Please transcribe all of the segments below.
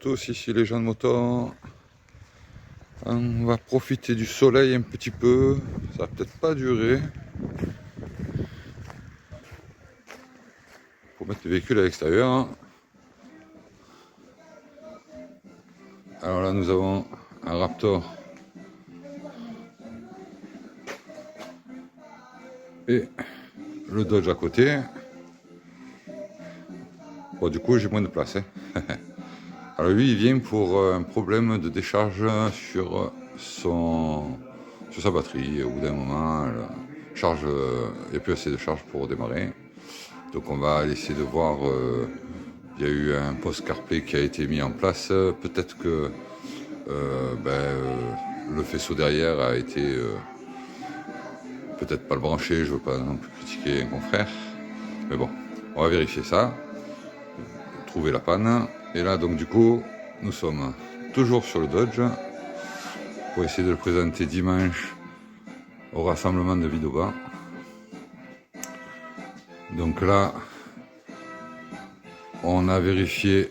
tous, ici les gens de moto. On va profiter du soleil un petit peu, ça va peut-être pas durer. Faut mettre le véhicule à l'extérieur. Alors là nous avons un Raptor et le Dodge à côté. Bon, du coup j'ai moins de place. Alors lui il vient pour un problème de décharge sur sa batterie. Au bout d'un moment, il n'y a plus assez de charge pour démarrer. Donc on va essayer de voir, il y a eu un poste CarPlay qui a été mis en place. Peut-être que le faisceau derrière a été peut-être pas le branché, je veux pas non plus critiquer un confrère. Mais bon, on va vérifier ça, trouver la panne. Et là donc du coup, nous sommes toujours sur le Dodge pour essayer de le présenter dimanche au rassemblement de Vidoba. Donc là, on a vérifié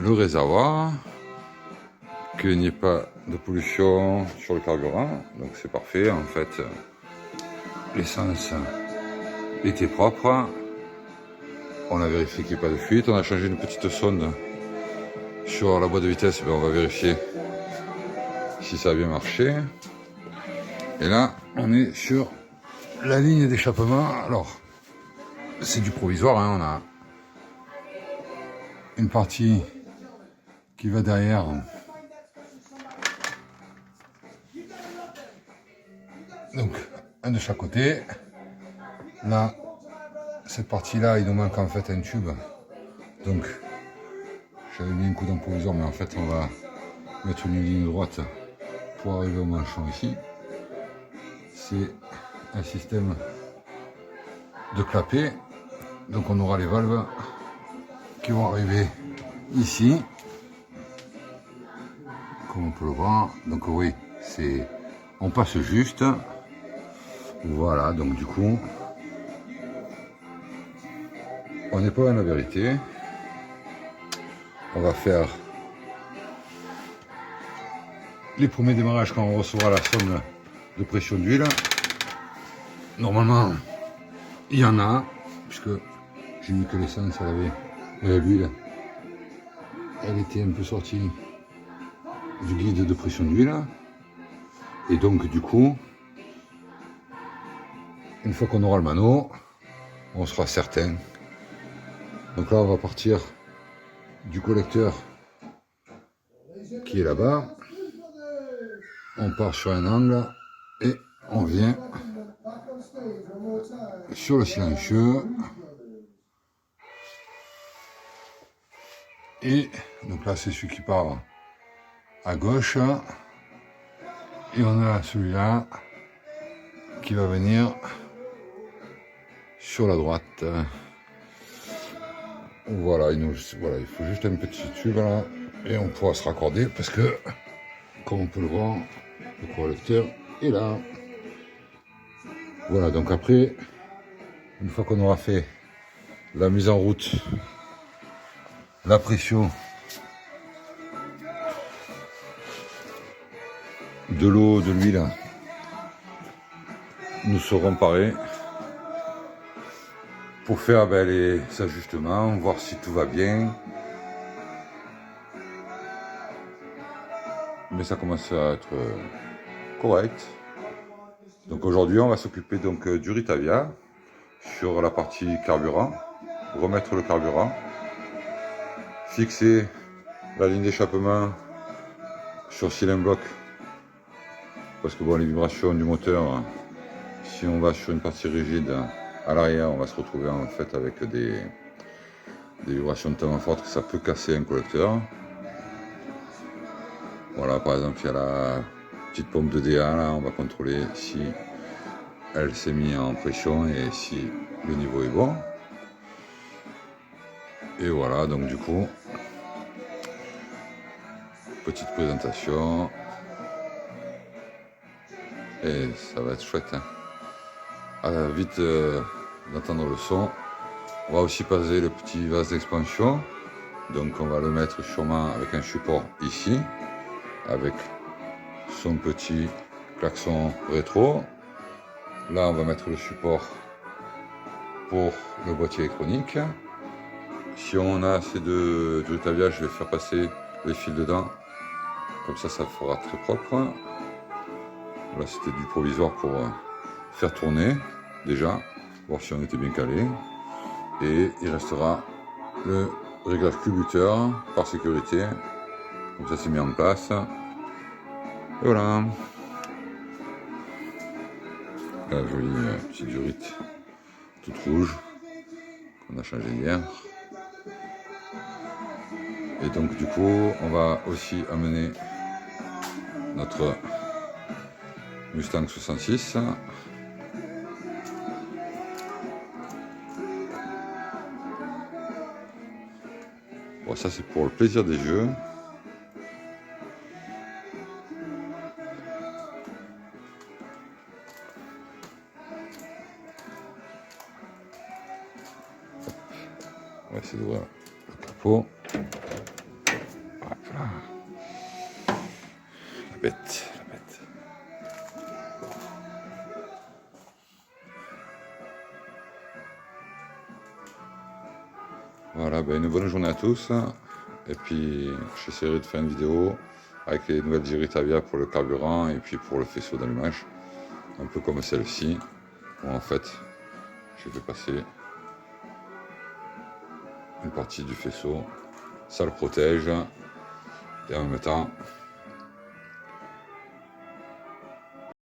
le réservoir, qu'il n'y ait pas de pollution sur le carburant, donc c'est parfait. En fait, l'essence était propre. On a vérifié qu'il n'y ait pas de fuite. On a changé une petite sonde sur la boîte de vitesse. On va vérifier si ça a bien marché. Et là, on est sur la ligne d'échappement. Alors, c'est du provisoire, hein. On a une partie qui va derrière. Donc, un de chaque côté. Là, cette partie-là, il nous manque en fait un tube. Donc, j'avais mis un coup dans provisoire, mais en fait, on va mettre une ligne droite pour arriver au manchon ici. C'est un système de clapet. Donc, on aura les valves qui vont arriver ici, comme on peut le voir. Donc, oui, on passe juste. Voilà, donc du coup, on n'est pas dans la vérité. On va faire les premiers démarrages quand on recevra la sonde de pression d'huile. Normalement, il y en a, puisque j'ai vu que l'essence, l'huile, elle était un peu sortie du guide de pression d'huile. Et donc, du coup, une fois qu'on aura le mano, on sera certain. Donc là, on va partir du collecteur qui est là-bas. On part sur un angle et on vient sur le silencieux. Et donc là, c'est celui qui part à gauche. Et on a celui-là qui va venir sur la droite. Voilà, il faut juste un petit tube là et on pourra se raccorder parce que, comme on peut le voir, le collecteur est là. Voilà, donc après, une fois qu'on aura fait la mise en route, la pression de l'eau, de l'huile, nous serons parés pour faire les ajustements, voir si tout va bien. Mais ça commence à être correct. Donc aujourd'hui, on va s'occuper donc du Ritavia sur la partie carburant, remettre le carburant, fixer la ligne d'échappement sur cylindre bloc, parce que bon, les vibrations du moteur, si on va sur une partie rigide à l'arrière, on va se retrouver en fait avec des vibrations tellement fortes que ça peut casser un collecteur. Voilà, par exemple, il y a la petite pompe de DA, là, on va contrôler si elle s'est mise en pression et si le niveau est bon. Et voilà, donc du coup, petite présentation. Et ça va être chouette, hein. Vite d'entendre le son. On va aussi passer le petit vase d'expansion Donc on va le mettre sûrement avec un support ici, avec son petit klaxon rétro. Là on va mettre le support pour le boîtier électronique. Si on a assez de tablier, je vais faire passer les fils dedans. Comme ça fera très propre. Là c'était du provisoire pour faire tourner déjà, voir si on était bien calé. Et il restera le réglage culbuteur par sécurité. Comme ça c'est mis en place. Et voilà. La jolie petite durite toute rouge qu'on a changé hier. Et donc du coup on va aussi amener notre Mustang 66. Bon, ça c'est pour le plaisir des jeux. On va essayer d'ouvrir le capot. Hop là. La bête, la bête. Voilà, ben une bonne journée à tous. Et puis j'essaierai de faire une vidéo avec les nouvelles dirites Avia pour le carburant et puis pour le faisceau d'allumage. Un peu comme celle-ci, où en fait je vais passer une partie du faisceau. Ça le protège et en même temps